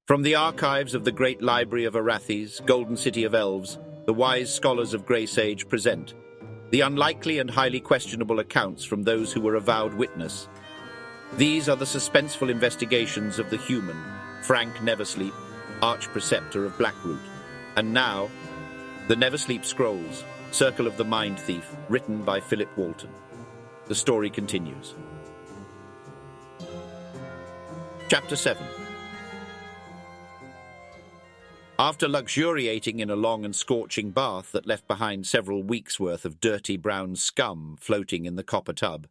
From the archives of the great library of Arathes, golden city of Elves, the wise scholars of Grey Sage present the unlikely and highly questionable accounts from those who were avowed witness. These are the suspenseful investigations of the human, Fraenk Neversleep, Arch-Preceptor of Blackroot. And now, the Neversleep Scrolls, Circle of the Mind Thief, written by Phillip Walton. The story continues. Chapter 7. After luxuriating in a long and scorching bath that left behind several weeks' worth of dirty brown scum floating in the copper tub,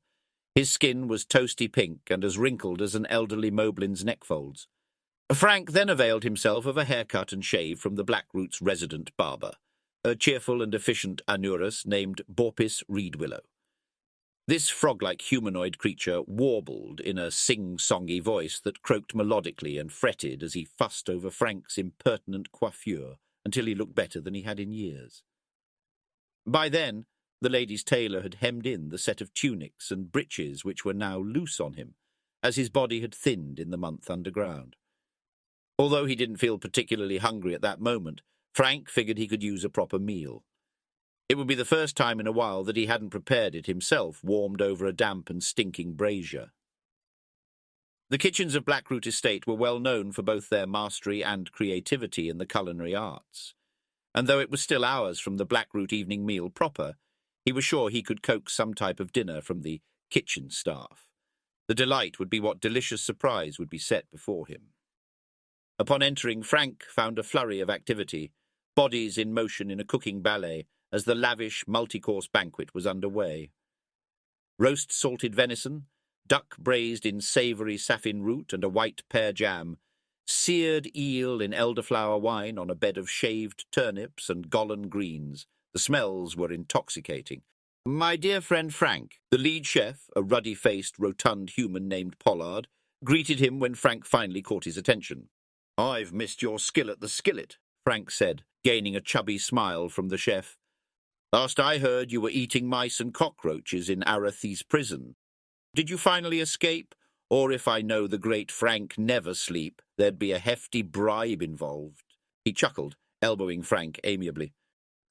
his skin was toasty pink and as wrinkled as an elderly Moblin's neckfolds. Fraenk then availed himself of a haircut and shave from the Blackroot's resident barber, a cheerful and efficient Anurus named Borpis Reedwillow. This frog-like humanoid creature warbled in a sing-songy voice that croaked melodically and fretted as he fussed over Frank's impertinent coiffure until he looked better than he had in years. By then, the lady's tailor had hemmed in the set of tunics and breeches which were now loose on him, as his body had thinned in the month underground. Although he didn't feel particularly hungry at that moment, Fraenk figured he could use a proper meal. It would be the first time in a while that he hadn't prepared it himself, warmed over a damp and stinking brazier. The kitchens of Blackroot Estate were well known for both their mastery and creativity in the culinary arts, and though it was still hours from the Blackroot evening meal proper, he was sure he could coax some type of dinner from the kitchen staff. The delight would be what delicious surprise would be set before him. Upon entering, Fraenk found a flurry of activity, bodies in motion in a cooking ballet, as the lavish, multi-course banquet was underway. Roast salted venison, duck braised in savoury saffin root and a white pear jam, seared eel in elderflower wine on a bed of shaved turnips and gollen greens. The smells were intoxicating. My dear friend Fraenk, the lead chef, a ruddy-faced, rotund human named Pollard, greeted him when Fraenk finally caught his attention. "I've missed your skill at the skillet," Fraenk said, gaining a chubby smile from the chef. "Last I heard, you were eating mice and cockroaches in Arathes prison. Did you finally escape? Or if I know the great Fraenk Neversleep, there'd be a hefty bribe involved." He chuckled, elbowing Fraenk amiably.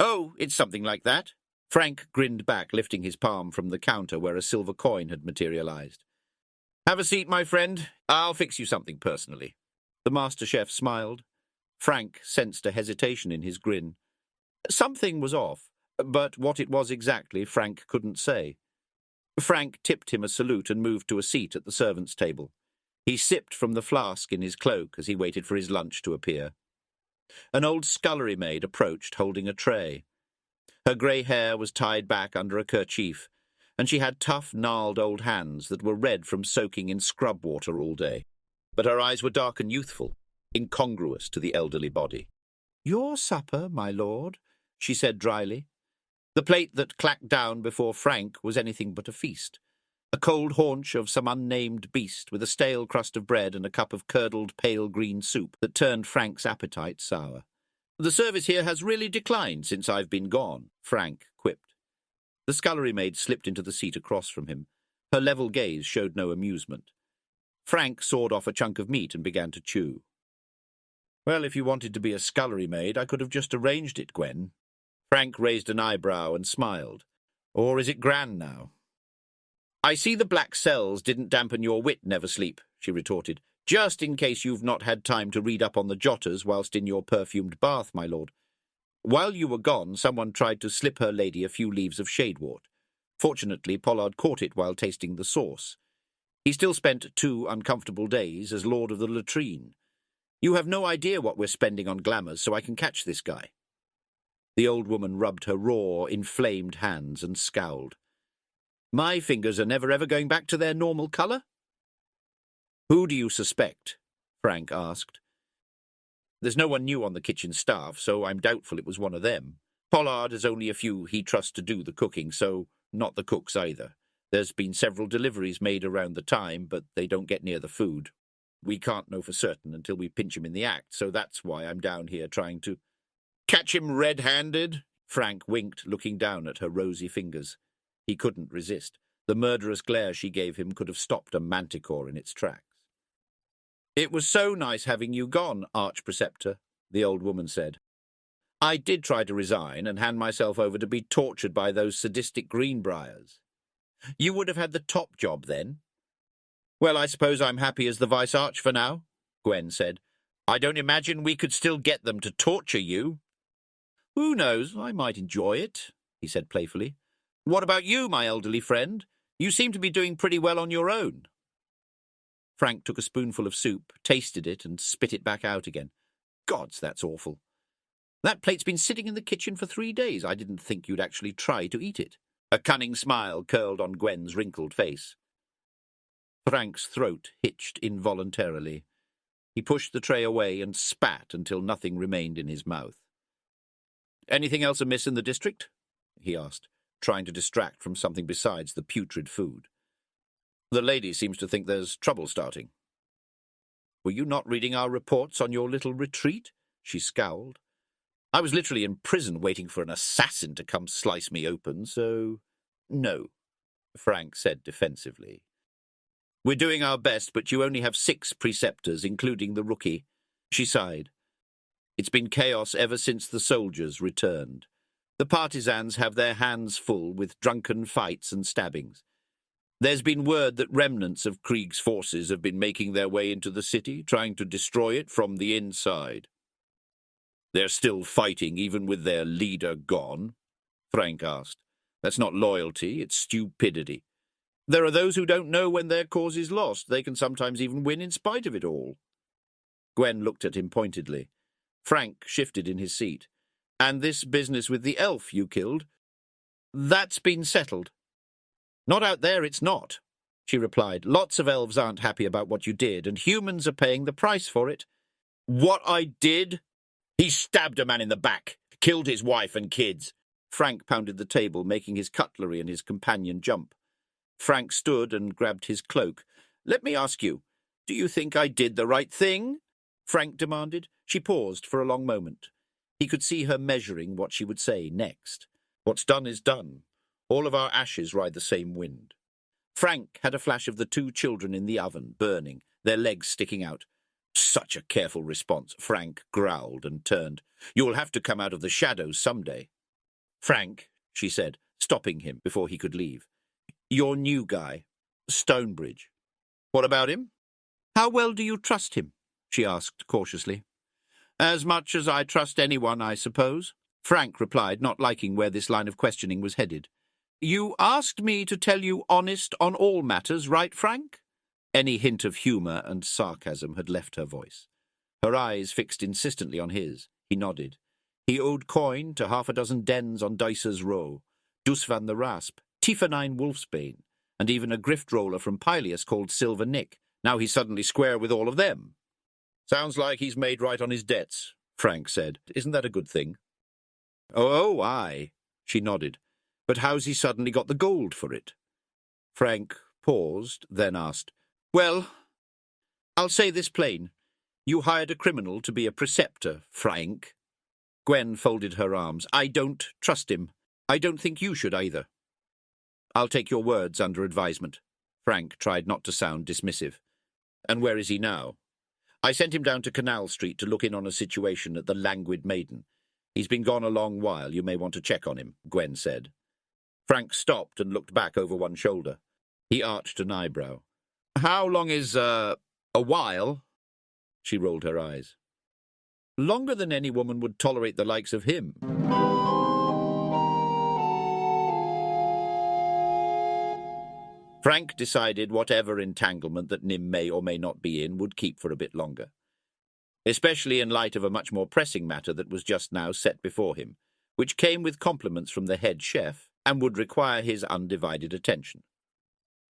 "Oh, it's something like that." Fraenk grinned back, lifting his palm from the counter where a silver coin had materialized. "Have a seat, my friend. I'll fix you something personally." The master chef smiled. Fraenk sensed a hesitation in his grin. Something was off, but what it was exactly, Fraenk couldn't say. Fraenk tipped him a salute and moved to a seat at the servants' table. He sipped from the flask in his cloak as he waited for his lunch to appear. An old scullery maid approached, holding a tray. Her grey hair was tied back under a kerchief, and she had tough, gnarled old hands that were red from soaking in scrub water all day. But her eyes were dark and youthful, incongruous to the elderly body. "Your supper, my lord," she said dryly. The plate that clacked down before Fraenk was anything but a feast. A cold haunch of some unnamed beast with a stale crust of bread and a cup of curdled pale green soup that turned Frank's appetite sour. "The service here has really declined since I've been gone," Fraenk quipped. The scullery maid slipped into the seat across from him. Her level gaze showed no amusement. Fraenk sawed off a chunk of meat and began to chew. "Well, if you wanted to be a scullery maid, I could have just arranged it, Gwen." Fraenk raised an eyebrow and smiled. "Or is it Gran now?" "I see the black cells didn't dampen your wit, Neversleep," she retorted. "Just in case you've not had time to read up on the jotters whilst in your perfumed bath, my lord. While you were gone, someone tried to slip her lady a few leaves of shadewort. Fortunately, Pollard caught it while tasting the sauce. He still spent 2 uncomfortable days as lord of the latrine. You have no idea what we're spending on glamours, so I can catch this guy." The old woman rubbed her raw, inflamed hands and scowled. "My fingers are never ever going back to their normal colour?" "Who do you suspect?" Fraenk asked. "There's no one new on the kitchen staff, so I'm doubtful it was one of them. Pollard has only a few he trusts to do the cooking, so not the cooks either. There's been several deliveries made around the time, but they don't get near the food. We can't know for certain until we pinch him in the act, so that's why I'm down here trying to—" "Catch him red-handed?" Fraenk winked, looking down at her rosy fingers. He couldn't resist. The murderous glare she gave him could have stopped a manticore in its tracks. "It was so nice having you gone, Arch-Preceptor," the old woman said. "I did try to resign and hand myself over to be tortured by those sadistic Greenbriars. You would have had the top job then." "Well, I suppose I'm happy as the Vice-Arch for now," Gwen said. "I don't imagine we could still get them to torture you." "Who knows? I might enjoy it," he said playfully. "What about you, my elderly friend? You seem to be doing pretty well on your own." Fraenk took a spoonful of soup, tasted it, and spit it back out again. "Gods, that's awful. That plate's been sitting in the kitchen for 3 days. I didn't think you'd actually try to eat it." A cunning smile curled on Gwen's wrinkled face. Frank's throat hitched involuntarily. He pushed the tray away and spat until nothing remained in his mouth. "Anything else amiss in the district?" he asked, trying to distract from something besides the putrid food. "The lady seems to think there's trouble starting." "Were you not reading our reports on your little retreat?" She scowled. "I was literally in prison waiting for an assassin to come slice me open, so—" "No," Fraenk said defensively. "We're doing our best, but you only have 6 preceptors, including the rookie." She sighed. "It's been chaos ever since the soldiers returned. The partisans have their hands full with drunken fights and stabbings. There's been word that remnants of Krieg's forces have been making their way into the city, trying to destroy it from the inside." "They're still fighting, even with their leader gone?" Fraenk asked. "That's not loyalty, it's stupidity. There are those who don't know when their cause is lost. They can sometimes even win in spite of it all." Gwen looked at him pointedly. Fraenk shifted in his seat. "And this business with the elf you killed? That's been settled." "Not out there, it's not," she replied. "Lots of elves aren't happy about what you did, and humans are paying the price for it." "What I did? He stabbed a man in the back, killed his wife and kids." Fraenk pounded the table, making his cutlery and his companion jump. Fraenk stood and grabbed his cloak. "Let me ask you, do you think I did the right thing?" Fraenk demanded. She paused for a long moment. He could see her measuring what she would say next. "What's done is done. All of our ashes ride the same wind." Fraenk had a flash of the 2 children in the oven, burning, their legs sticking out. "Such a careful response," Fraenk growled and turned. "You'll have to come out of the shadows someday." "Fraenk," she said, stopping him before he could leave. "Your new guy, Stonebridge. What about him?" "How well do you trust him?" she asked cautiously. "As much as I trust anyone, I suppose," Fraenk replied, not liking where this line of questioning was headed. "You asked me to tell you honest on all matters, right, Fraenk?" Any hint of humour and sarcasm had left her voice. Her eyes fixed insistently on his. He nodded. He owed coin to 6 dens on Dicer's Row, Dusvan the Rasp, Tifanine Wolfsbane, and even a grift roller from Pyleus called Silver Nick. Now he's suddenly square with all of them. "Sounds like he's made right on his debts," Fraenk said. "Isn't that a good thing?" Oh, aye," she nodded. "But how's he suddenly got the gold for it?" Fraenk paused, then asked, "Well, I'll say this plain. You hired a criminal to be a preceptor, Fraenk." Gwen folded her arms. "I don't trust him. I don't think you should either." "I'll take your words under advisement." Fraenk tried not to sound dismissive. "And where is he now?" "I sent him down to Canal Street to look in on a situation at the Languid Maiden. He's been gone a long while. You may want to check on him," Gwen said. Fraenk stopped and looked back over one shoulder. He arched an eyebrow. "How long is, a while?" She rolled her eyes. "Longer than any woman would tolerate the likes of him." Fraenk decided whatever entanglement that Nim may or may not be in would keep for a bit longer, especially in light of a much more pressing matter that was just now set before him, which came with compliments from the head chef and would require his undivided attention.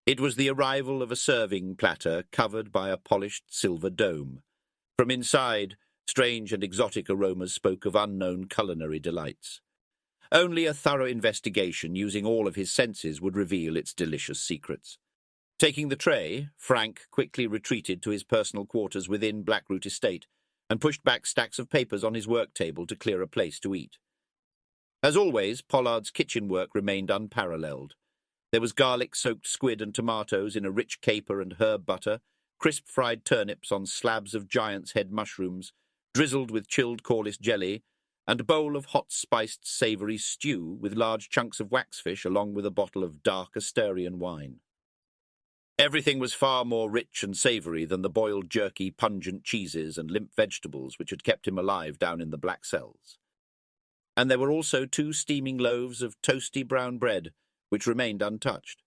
It was the arrival of a serving platter covered by a polished silver dome. From inside, strange and exotic aromas spoke of unknown culinary delights. Only a thorough investigation using all of his senses would reveal its delicious secrets. Taking the tray, Fraenk quickly retreated to his personal quarters within Blackroot Estate and pushed back stacks of papers on his work table to clear a place to eat. As always, Pollard's kitchen work remained unparalleled. There was garlic-soaked squid and tomatoes in a rich caper and herb butter, crisp fried turnips on slabs of giant's head mushrooms, drizzled with chilled Corliss jelly, and a bowl of hot-spiced savoury stew with large chunks of waxfish along with a bottle of dark Asturian wine. Everything was far more rich and savoury than the boiled jerky, pungent cheeses and limp vegetables which had kept him alive down in the black cells. And there were also 2 steaming loaves of toasty brown bread, which remained untouched.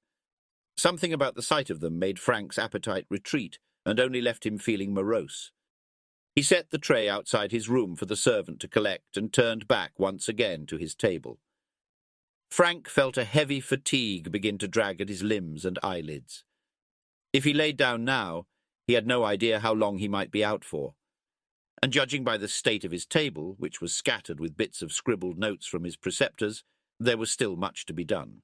Something about the sight of them made Frank's appetite retreat and only left him feeling morose. He set the tray outside his room for the servant to collect and turned back once again to his table. Fraenk felt a heavy fatigue begin to drag at his limbs and eyelids. If he laid down now, he had no idea how long he might be out for. And judging by the state of his table, which was scattered with bits of scribbled notes from his preceptors, there was still much to be done.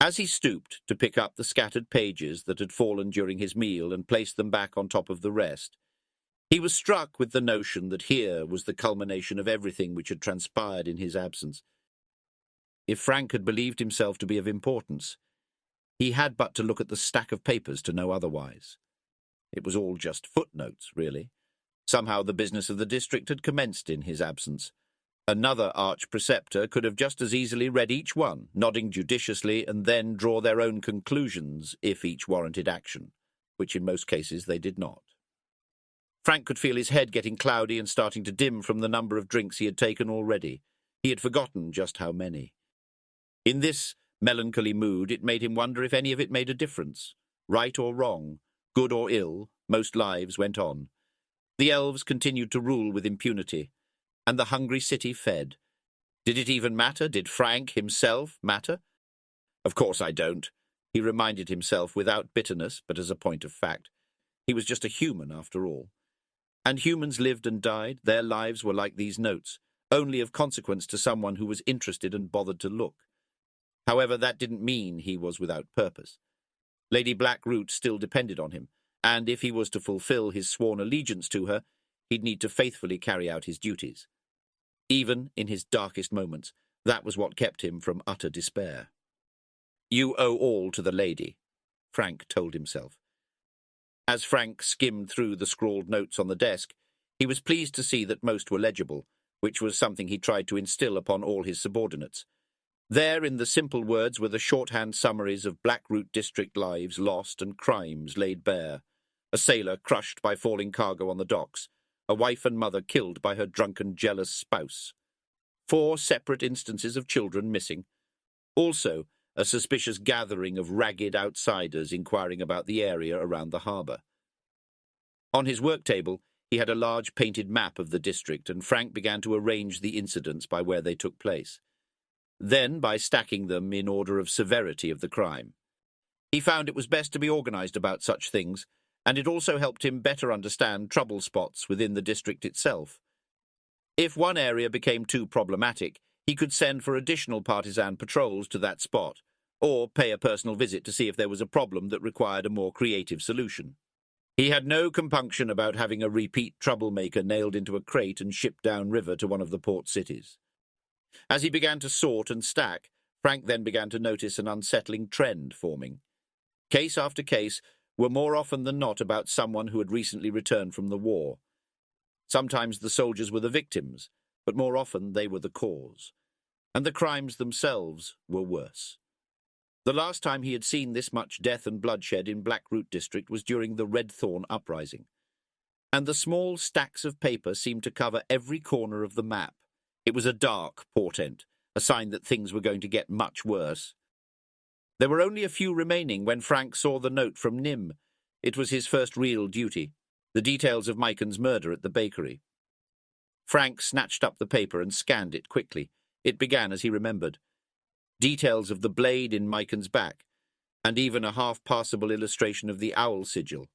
As he stooped to pick up the scattered pages that had fallen during his meal and place them back on top of the rest, he was struck with the notion that here was the culmination of everything which had transpired in his absence. If Fraenk had believed himself to be of importance, he had but to look at the stack of papers to know otherwise. It was all just footnotes, really. Somehow the business of the district had commenced in his absence. Another arch-preceptor could have just as easily read each one, nodding judiciously, and then draw their own conclusions if each warranted action, which in most cases they did not. Fraenk could feel his head getting cloudy and starting to dim from the number of drinks he had taken already. He had forgotten just how many. In this melancholy mood, it made him wonder if any of it made a difference. Right or wrong, good or ill, most lives went on. The elves continued to rule with impunity, and the hungry city fed. Did it even matter? Did Fraenk himself matter? Of course I don't, he reminded himself without bitterness, but as a point of fact. He was just a human, after all. And humans lived and died. Their lives were like these notes, only of consequence to someone who was interested and bothered to look. However, that didn't mean he was without purpose. Lady Blackroot still depended on him, and if he was to fulfill his sworn allegiance to her, he'd need to faithfully carry out his duties. Even in his darkest moments, that was what kept him from utter despair. You owe all to the lady, Fraenk told himself. As Fraenk skimmed through the scrawled notes on the desk, he was pleased to see that most were legible, which was something he tried to instill upon all his subordinates. There, in the simple words, were the shorthand summaries of Blackroot district lives lost and crimes laid bare. A sailor crushed by falling cargo on the docks, a wife and mother killed by her drunken, jealous spouse. 4 separate instances of children missing. Also, a suspicious gathering of ragged outsiders inquiring about the area around the harbour. On his work table, he had a large painted map of the district, and Fraenk began to arrange the incidents by where they took place. Then by stacking them in order of severity of the crime. He found it was best to be organised about such things, and it also helped him better understand trouble spots within the district itself. If one area became too problematic, he could send for additional partisan patrols to that spot, or pay a personal visit to see if there was a problem that required a more creative solution. He had no compunction about having a repeat troublemaker nailed into a crate and shipped downriver to one of the port cities. As he began to sort and stack, Fraenk then began to notice an unsettling trend forming. Case after case were more often than not about someone who had recently returned from the war. Sometimes the soldiers were the victims, but more often they were the cause. And the crimes themselves were worse. The last time he had seen this much death and bloodshed in Blackroot district was during the Redthorn uprising. And the small stacks of paper seemed to cover every corner of the map. It was a dark portent, a sign that things were going to get much worse. There were only a few remaining when Fraenk saw the note from Nim. It was his first real duty, the details of Mycon's murder at the bakery. Fraenk snatched up the paper and scanned it quickly. It began as he remembered. Details of the blade in Mycon's back, and even a half-passable illustration of the owl sigil.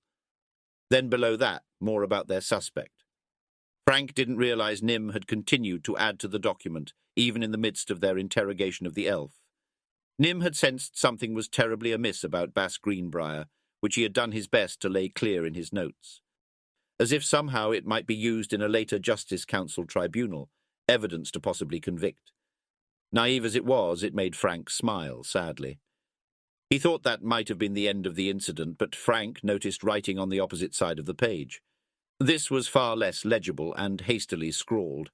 Then below that, more about their suspect. Fraenk didn't realize Nim had continued to add to the document, even in the midst of their interrogation of the elf. Nim had sensed something was terribly amiss about Bass Greenbrier, which he had done his best to lay clear in his notes. As if somehow it might be used in a later Justice Council tribunal, evidence to possibly convict. Naive as it was, it made Fraenk smile sadly. He thought that might have been the end of the incident, but Fraenk noticed writing on the opposite side of the page. This was far less legible and hastily scrawled.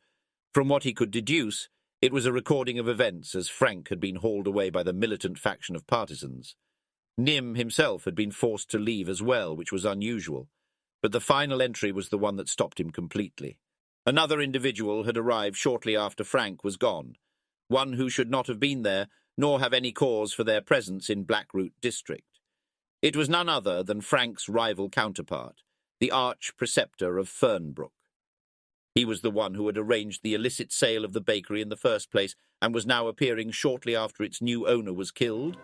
From what he could deduce, it was a recording of events as Fraenk had been hauled away by the militant faction of partisans. Nim himself had been forced to leave as well, which was unusual, but the final entry was the one that stopped him completely. Another individual had arrived shortly after Fraenk was gone, one who should not have been there, nor have any cause for their presence in Blackroot district. It was none other than Frank's rival counterpart, the arch-preceptor of Fernbrook. He was the one who had arranged the illicit sale of the bakery in the first place and was now appearing shortly after its new owner was killed.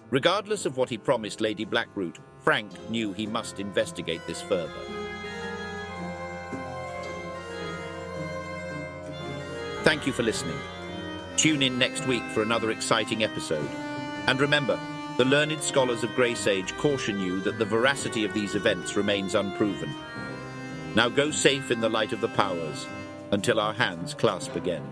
Regardless of what he promised Lady Blackroot, Fraenk knew he must investigate this further. Thank you for listening. Tune in next week for another exciting episode. And remember, the learned scholars of Greysage caution you that the veracity of these events remains unproven. Now go safe in the light of the powers, until our hands clasp again.